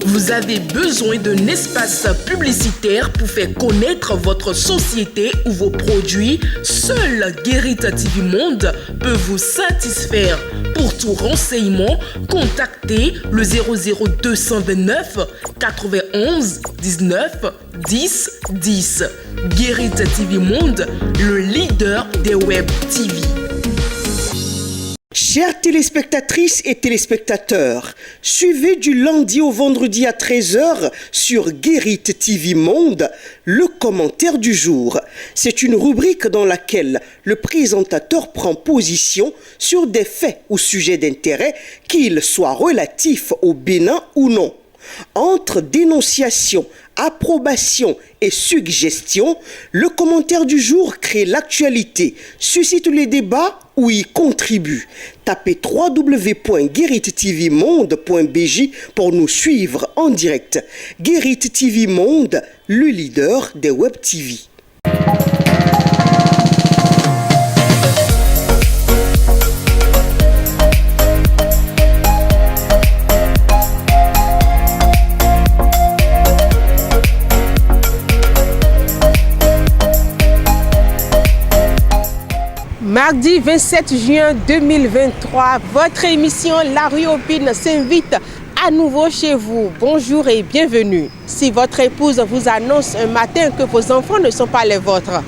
Vous avez besoin d'un espace publicitaire pour faire connaître votre société ou vos produits? Seul Guérit TV Monde peut vous satisfaire. Pour tout renseignement, contactez le 00229 91 19 10 10. Guérit TV Monde, le leader des web TV. Chères téléspectatrices et téléspectateurs, suivez du lundi au vendredi à 13h sur Guérit TV Monde le commentaire du jour. C'est une rubrique dans laquelle le présentateur prend position sur des faits ou sujets d'intérêt, qu'ils soient relatifs au Bénin ou non. Entre dénonciation, approbation et suggestion, le commentaire du jour crée l'actualité, suscite les débats ou y contribue. Tapez www.gueritvmonde.bj pour nous suivre en direct. Guérit TV Monde, le leader des web TV. Mardi 27 juin 2023, votre émission La Rue Opine s'invite à nouveau chez vous. Bonjour et bienvenue. Si votre épouse vous annonce un matin que vos enfants ne sont pas les vôtres,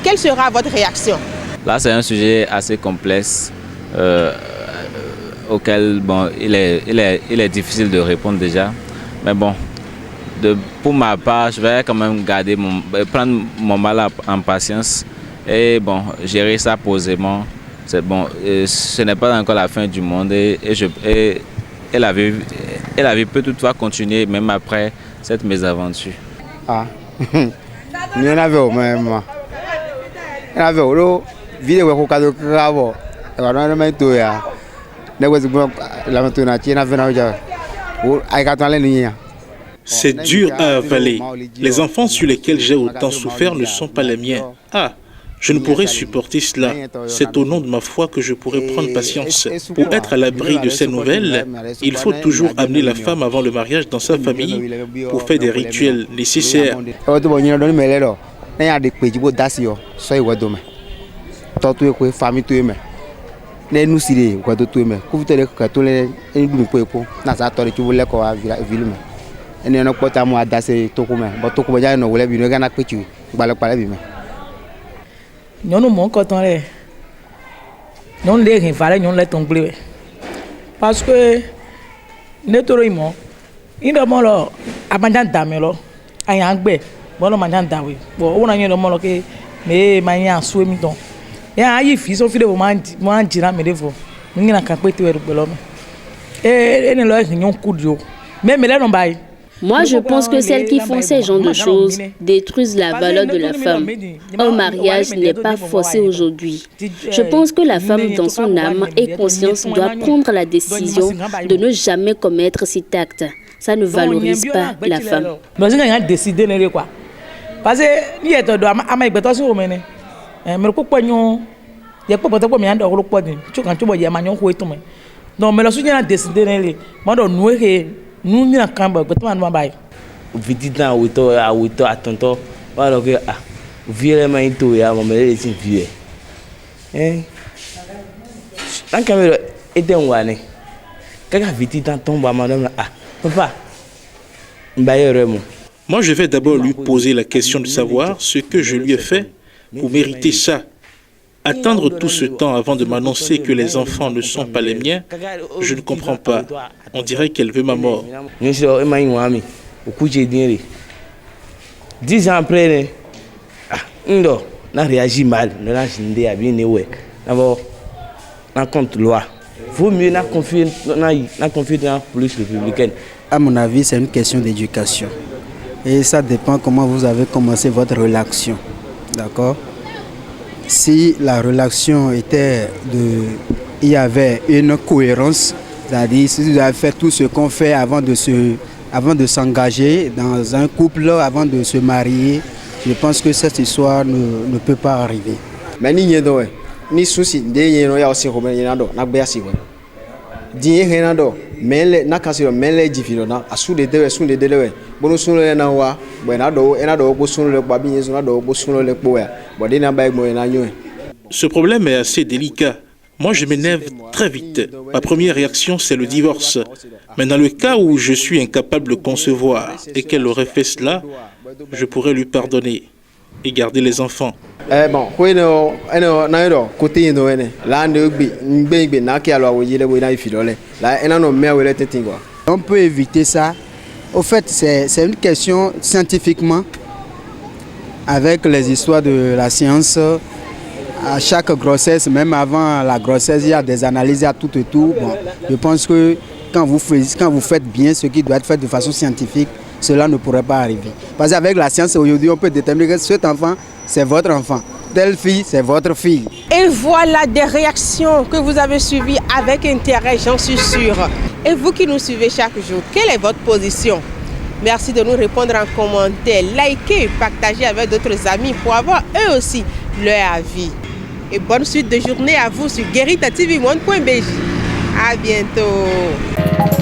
quelle sera votre réaction? Là, c'est un sujet assez complexe auquel il est difficile de répondre déjà. Mais bon, pour ma part, je vais quand même prendre mon mal en patience. Et bon, gérer ça posément, c'est bon. Ce n'est pas encore la fin du monde et la vie peut toutefois continuer même après cette mésaventure. Ah, il y en avait au même. Il y en avait au vidéo au cas de Cravo. Il y en avait tout ya. C'est dur à avaler. Les enfants sur lesquels j'ai autant souffert ne sont pas les miens. Ah! Je ne pourrais supporter cela. C'est au nom de ma foi que je pourrais prendre patience. Pour être à l'abri de ces nouvelles, il faut toujours amener la femme avant le mariage dans sa famille pour faire des rituels nécessaires. Nous mon coton les non les rivalés non les tomber parce que ne torimo il a mon lo abandon damelo ay angbe bon lo mandan dawe bon on a eu le molo que mais mania souemi donc et ayi fi so fi de mo dira me devo ngi na kan pete weru belo et ne lo nyon kudio même les non bail. Moi, je pense que celles qui font ces genres de choses détruisent la valeur de la femme. Un mariage n'est pas forcé aujourd'hui. Je pense que la femme, dans son âme et conscience, doit prendre la décision de ne jamais commettre cet acte. Ça ne valorise pas la femme. Parce que nous n'y a qu'un peu de mal. Vidita auto attentant, alors que virement tout ya mon mère est vieux. La caméra est en one. Quand vidita tombe à madame papa. Moi, je vais d'abord lui poser la question de savoir ce que je lui ai fait pour mériter ça. Attendre tout ce temps avant de m'annoncer que les enfants ne sont pas les miens, je ne comprends pas. On dirait qu'elle veut ma mort. 10 ans après, on a réagi mal. On a bien d'abord, on compte loi. Il vaut mieux confier dans la police républicaine. À mon avis, c'est une question d'éducation. Et ça dépend comment vous avez commencé votre relation. D'accord? Si la relation était il y avait une cohérence, c'est-à-dire si vous avez fait tout ce qu'on fait avant de s'engager dans un couple, avant de se marier, je pense que cette histoire ne peut pas arriver. Mais ni souci, Ce problème est assez délicat. Moi, je m'énerve très vite. Ma première réaction, c'est le divorce. Mais dans le cas où je suis incapable de concevoir et qu'elle aurait fait cela, je pourrais lui pardonner et garder les enfants. On peut éviter ça. Au fait, c'est une question scientifiquement, avec les histoires de la science. À chaque grossesse, même avant la grossesse, il y a des analyses à tout et tout. Bon, je pense que quand vous faites bien ce qui doit être fait de façon scientifique, cela ne pourrait pas arriver. Parce qu'avec la science, aujourd'hui, on peut déterminer que cet enfant, c'est votre enfant. Telle fille, c'est votre fille. Et voilà des réactions que vous avez suivies avec intérêt, j'en suis sûre. Et vous qui nous suivez chaque jour, quelle est votre position? Merci de nous répondre en commentaire. Likez, partagez avec d'autres amis pour avoir eux aussi leur avis. Et bonne suite de journée à vous sur gueritatvmonde.bj. À bientôt.